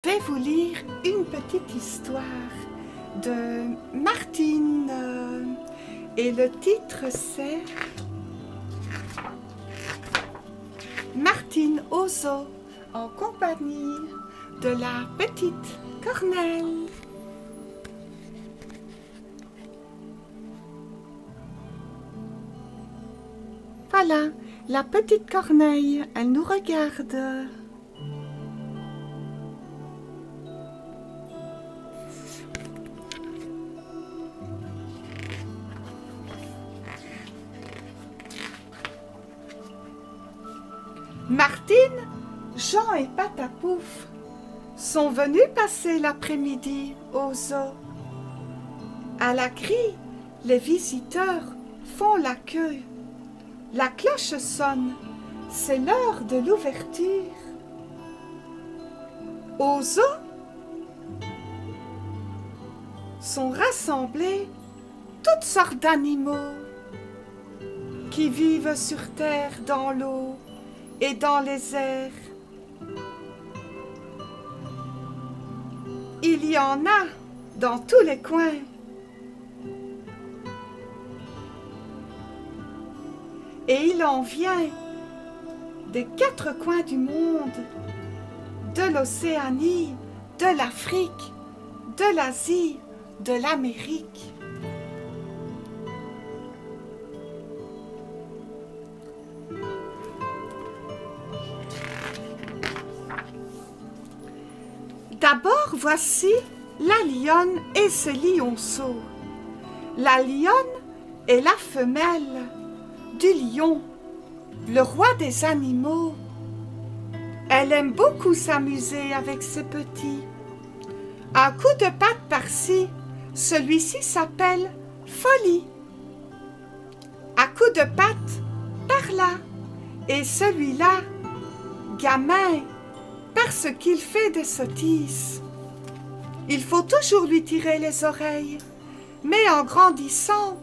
Je vais vous lire une petite histoire de Martine et le titre c'est Martine au zoo en compagnie de la petite Corneille. Voilà, la petite Corneille, elle nous regarde. Martine, Jean et Patapouf sont venus passer l'après-midi au zoo. À la grille, les visiteurs font la queue. La cloche sonne, c'est l'heure de l'ouverture. Au zoo sont rassemblés toutes sortes d'animaux qui vivent sur terre, dans l'eau et dans les airs. Il y en a dans tous les coins. Et il en vient des quatre coins du monde, de l'Océanie, de l'Afrique, de l'Asie, de l'Amérique. D'abord, voici la lionne et ce lionceau. La lionne est la femelle du lion, le roi des animaux. Elle aime beaucoup s'amuser avec ses petits. Un coup de patte par-ci, celui-ci s'appelle Folie. Un coup de patte par-là, et celui-là, Gamin, parce qu'il fait des sottises. Il faut toujours lui tirer les oreilles, mais en grandissant,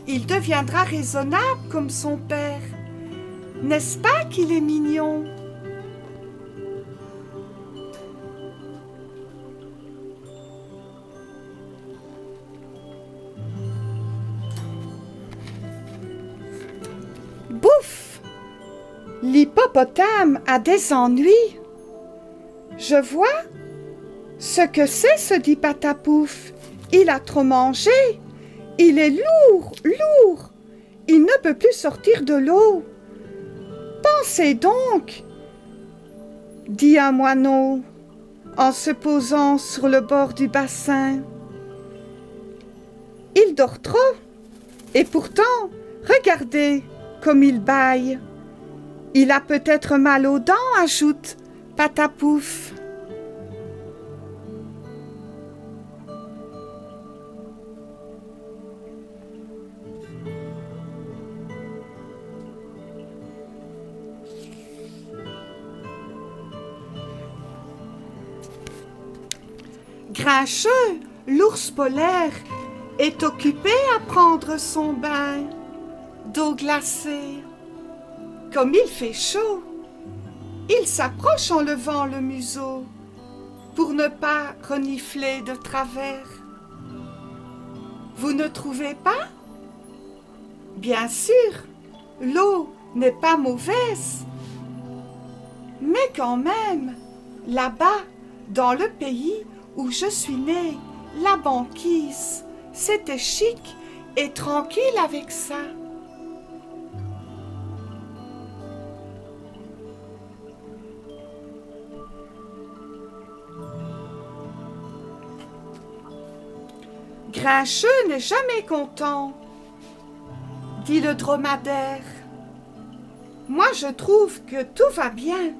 il deviendra raisonnable comme son père. N'est-ce pas qu'il est mignon? Bouf! L'hippopotame a des ennuis. Je vois ce que c'est, se dit Patapouf. Il a trop mangé. Il est lourd, lourd. Il ne peut plus sortir de l'eau. Pensez donc, dit un moineau en se posant sur le bord du bassin. Il dort trop. Et pourtant, regardez comme il bâille. Il a peut-être mal aux dents, ajoute Patapouf. Grincheux, l'ours polaire, est occupé à prendre son bain d'eau glacée. Comme il fait chaud, il s'approche en levant le museau pour ne pas renifler de travers. Vous ne trouvez pas? Bien sûr, l'eau n'est pas mauvaise, mais quand même, là-bas, dans le pays où je suis née, la banquise, c'était chic et tranquille avec ça. Grincheux n'est jamais content, dit le dromadaire. Moi, je trouve que tout va bien.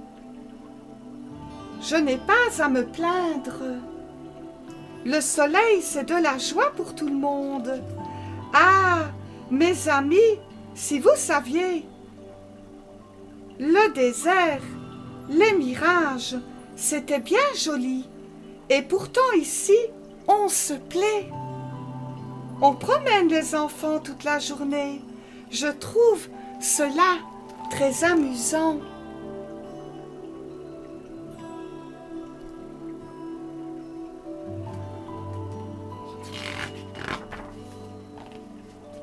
Je n'ai pas à me plaindre. Le soleil, c'est de la joie pour tout le monde. Ah, mes amis, si vous saviez, le désert, les mirages, c'était bien joli. Et pourtant ici, on se plaît. On promène les enfants toute la journée. Je trouve cela très amusant.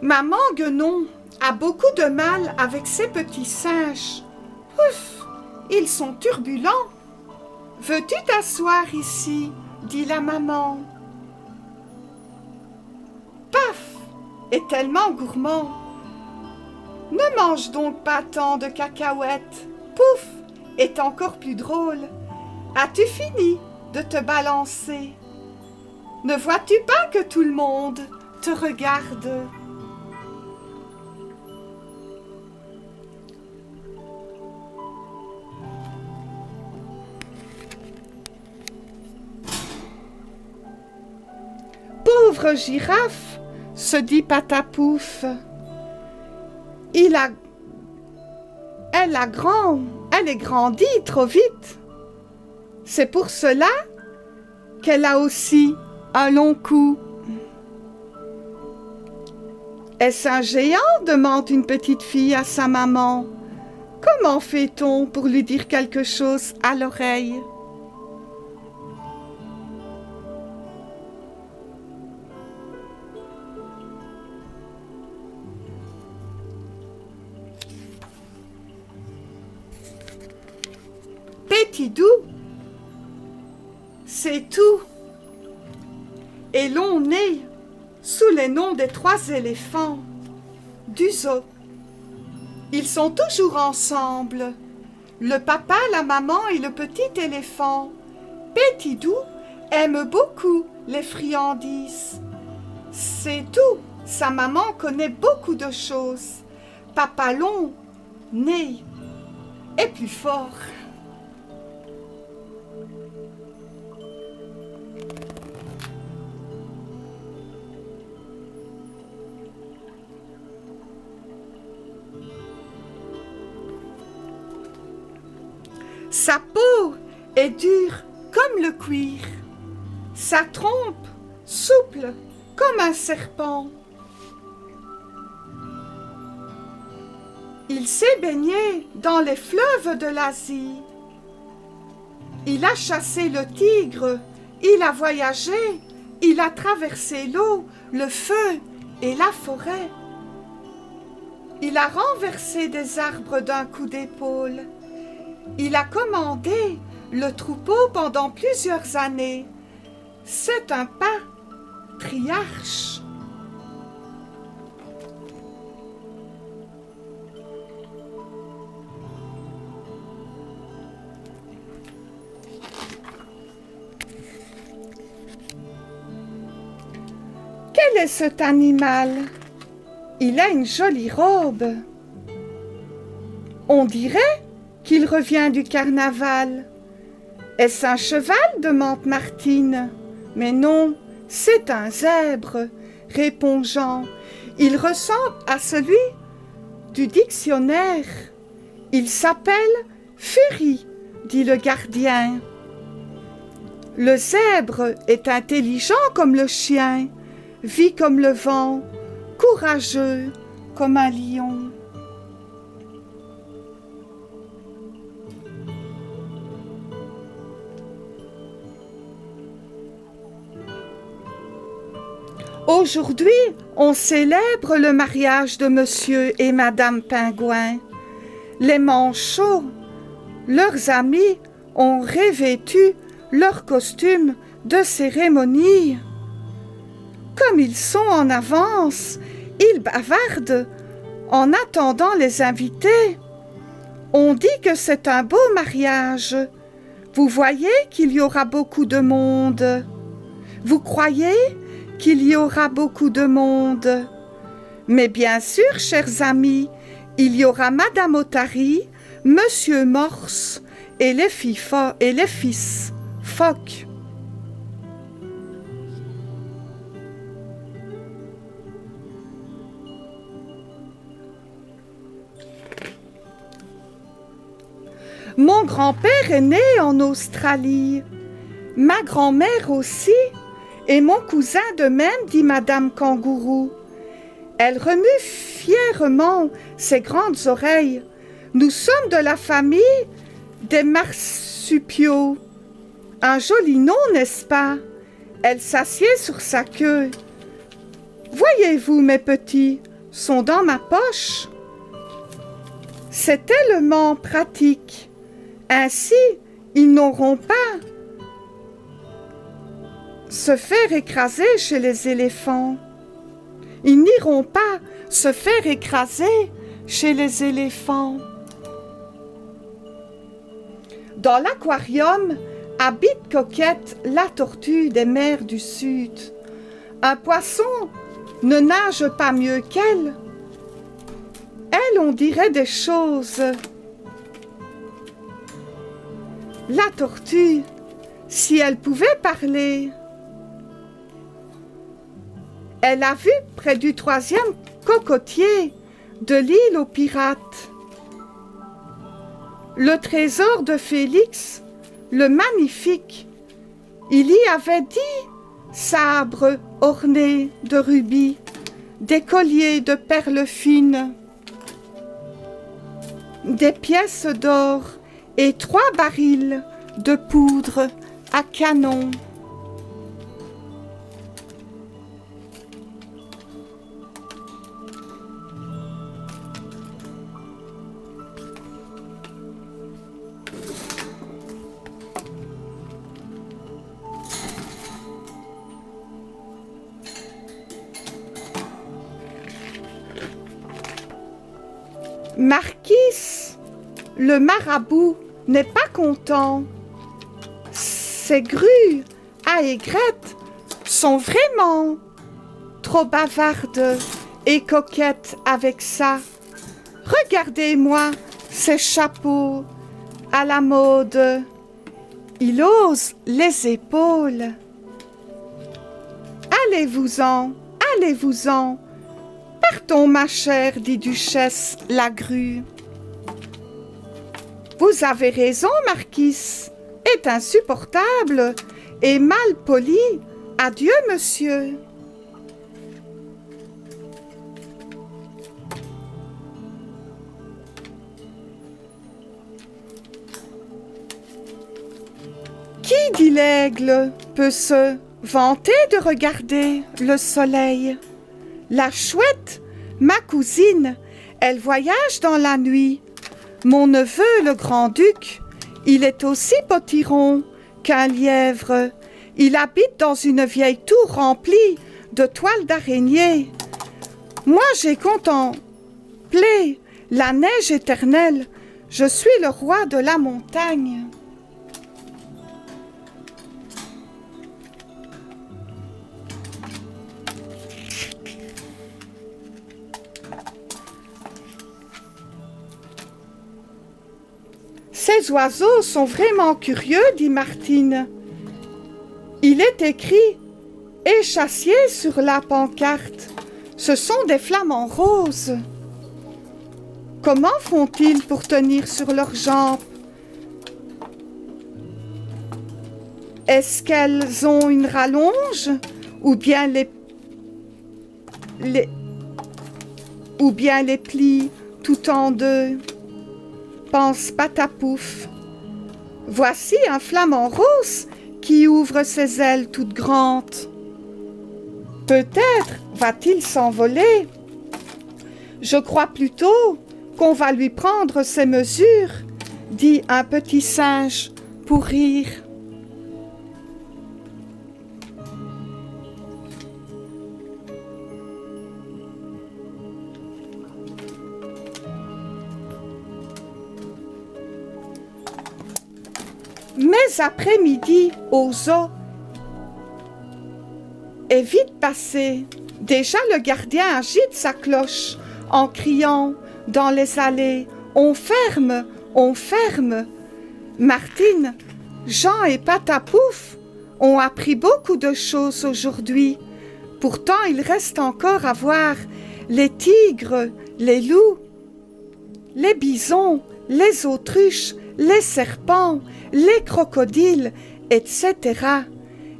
Maman Guenon a beaucoup de mal avec ses petits singes. Ouf, ils sont turbulents. Veux-tu t'asseoir ici, dit la maman. Paf, est tellement gourmand. Ne mange donc pas tant de cacahuètes. Pouf, est encore plus drôle. As-tu fini de te balancer? Ne vois-tu pas que tout le monde te regarde? Pauvre girafe, se dit Patapouf. Elle est grandie trop vite. C'est pour cela qu'elle a aussi un long cou. Est-ce un géant? Demande une petite fille à sa maman. Comment fait-on pour lui dire quelque chose à l'oreille? Pétidou, c'est tout, et l'on est sous les noms des 3 éléphants du zoo. Ils sont toujours ensemble, le papa, la maman et le petit éléphant. Pétidou aime beaucoup les friandises. C'est tout, sa maman connaît beaucoup de choses. Papa long, né, est plus fort. Sa peau est dure comme le cuir, sa trompe souple comme un serpent. Il s'est baigné dans les fleuves de l'Asie. Il a chassé le tigre, il a voyagé, il a traversé l'eau, le feu et la forêt. Il a renversé des arbres d'un coup d'épaule. Il a commandé le troupeau pendant plusieurs années. C'est un patriarche. Quel est cet animal? Il a une jolie robe. On dirait qu'il revient du carnaval. Est-ce un cheval? Demande Martine. Mais non, c'est un zèbre, répond Jean. Il ressemble à celui du dictionnaire. Il s'appelle Fury, dit le gardien. Le zèbre est intelligent comme le chien, vit comme le vent, courageux comme un lion. Aujourd'hui, on célèbre le mariage de Monsieur et Madame Pingouin. Les manchots, leurs amis, ont revêtu leurs costumes de cérémonie. Comme ils sont en avance, ils bavardent en attendant les invités. On dit que c'est un beau mariage. Vous voyez qu'il y aura beaucoup de monde. Vous croyez qu'il y aura beaucoup de monde? Mais bien sûr, chers amis, il y aura Madame Otari, Monsieur Morse et les fils phoques. Mon grand-père est né en Australie, ma grand-mère aussi, et mon cousin de même, dit Madame Kangourou. Elle remue fièrement ses grandes oreilles. Nous sommes de la famille des marsupiaux. Un joli nom, n'est-ce pas? Elle s'assied sur sa queue. Voyez-vous, mes petits, sont dans ma poche. C'est tellement pratique. Ainsi, ils n'auront pas se faire écraser chez les éléphants. Ils n'iront pas se faire écraser chez les éléphants. Dans l'aquarium habite Coquette, la tortue des mers du Sud. Un poisson ne nage pas mieux qu'elle. Elle, on dirait des choses. La tortue, si elle pouvait parler. Elle a vu près du 3e cocotier de l'île aux pirates le trésor de Félix, le magnifique. Il y avait 10 sabres ornés de rubis, des colliers de perles fines, des pièces d'or et 3 barils de poudre à canon. Marquis, le marabout, n'est pas content. Ces grues à aigrettes sont vraiment trop bavardes et coquettes avec ça. Regardez-moi ces chapeaux à la mode. Il ose les épaules. Allez-vous-en, allez-vous-en. Partons, ma chère, dit Duchesse la grue. Vous avez raison, Marquis, est insupportable et mal poli. Adieu, monsieur. Qui, dit l'aigle, peut se vanter de regarder le soleil? La chouette, ma cousine, elle voyage dans la nuit. Mon neveu, le grand-duc, il est aussi potiron qu'un lièvre. Il habite dans une vieille tour remplie de toiles d'araignée. Moi, j'ai contemplé la neige éternelle. Je suis le roi de la montagne. Ces oiseaux sont vraiment curieux, dit Martine. Il est écrit « Échassier » sur la pancarte. Ce sont des flamants roses. Comment font-ils pour tenir sur leurs jambes? Est-ce qu'elles ont une rallonge ou bien les plient tout en deux? Pense Patapouf. Voici un flamant rose qui ouvre ses ailes toutes grandes. Peut-être va-t-il s'envoler. Je crois plutôt qu'on va lui prendre ses mesures, dit un petit singe pour rire. Mais après-midi, au zoo, est vite passé. Déjà le gardien agite sa cloche en criant dans les allées « On ferme, on ferme !» Martine, Jean et Patapouf ont appris beaucoup de choses aujourd'hui. Pourtant, il reste encore à voir les tigres, les loups, les bisons, les autruches, les serpents, les crocodiles, etc.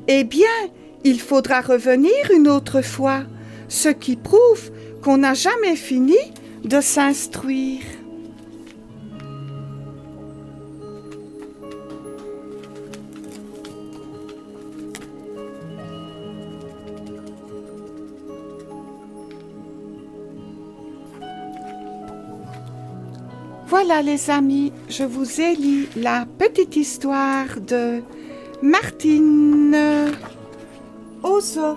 Eh bien, il faudra revenir une autre fois, ce qui prouve qu'on n'a jamais fini de s'instruire. Voilà les amis, je vous ai lu la petite histoire de Martine au zoo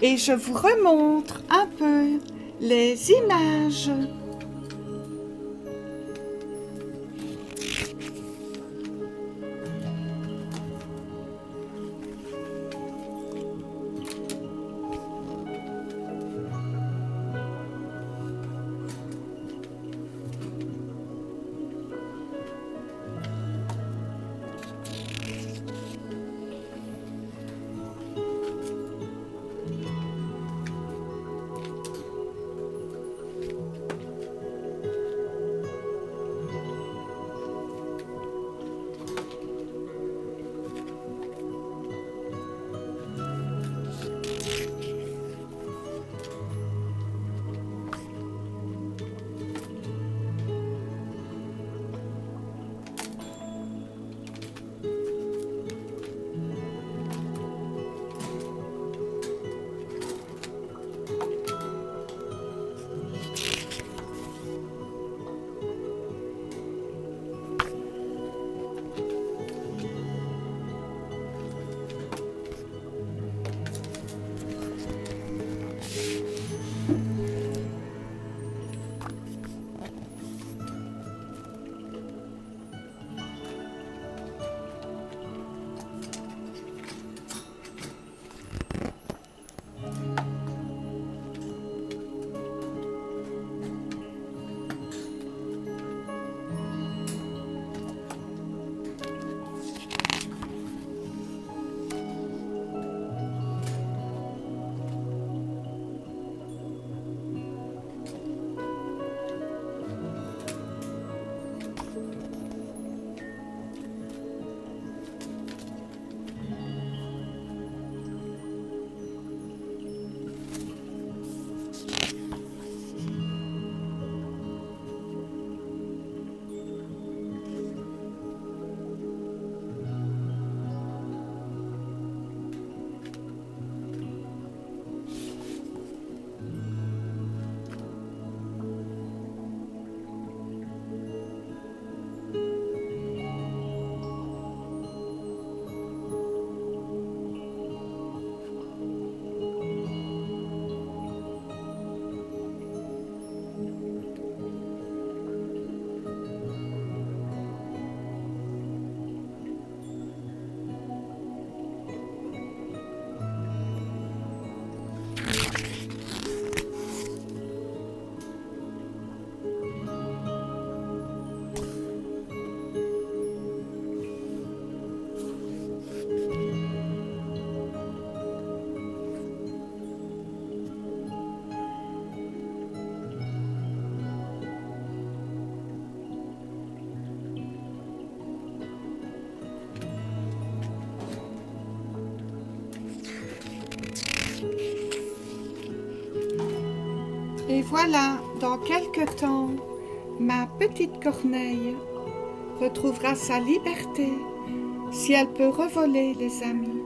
et je vous remontre un peu les images. Et voilà, dans quelque temps, ma petite corneille retrouvera sa liberté si elle peut revoler, les amis.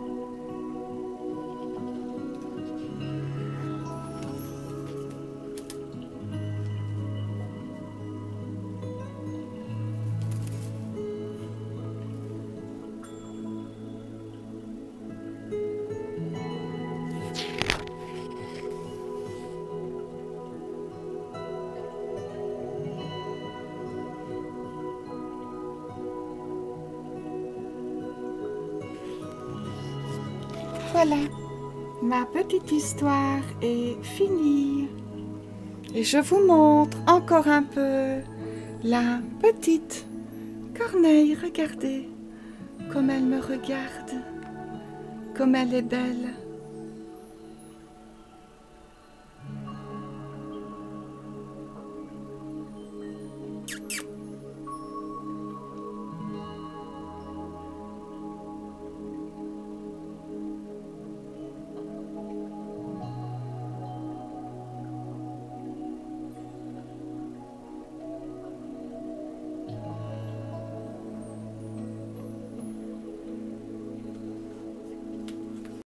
Voilà, ma petite histoire est finie. Et je vous montre encore un peu la petite corneille. Regardez comme elle me regarde, comme elle est belle.